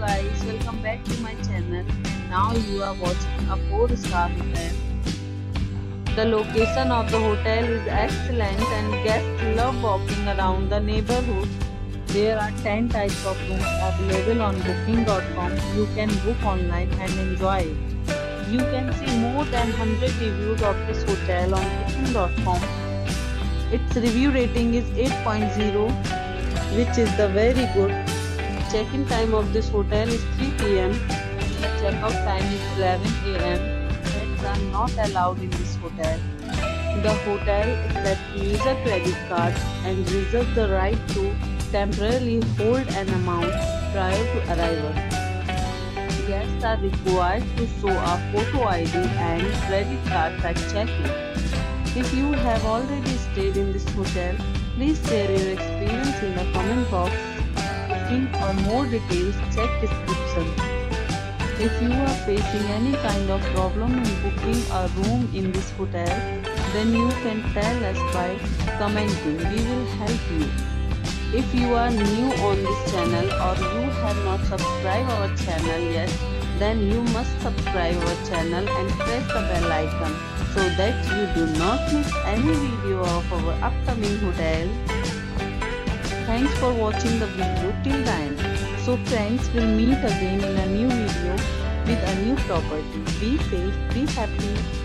guys, welcome back to my channel. Now you are watching a 4-star hotel. The location of the hotel is excellent and guests love walking around the neighborhood. There are 10 types of rooms available on booking.com. You can book online and enjoy it. You can see more than 100 reviews of this hotel on booking.com. Its review rating is 8.0, which is the very good. Check-in time of this hotel is 3 p.m. The check-out time is 11 a.m. Pets are not allowed in this hotel. The hotel accepts user credit cards and reserves the right to temporarily hold an amount prior to arrival. Guests are required to show a photo ID and credit card at check-in. If you have already stayed in this hotel, please share your experience in the comment box. For more details, check description. If you are facing any kind of problem in booking a room in this hotel, then you can tell us by commenting. We will help you. If you are new on this channel or you have not subscribed our channel yet, then you must subscribe our channel and press the bell icon so that you do not miss any video of our upcoming hotel. Thanks for watching the video till the end. So friends, will meet again in a new video with a new property. Be safe, be happy.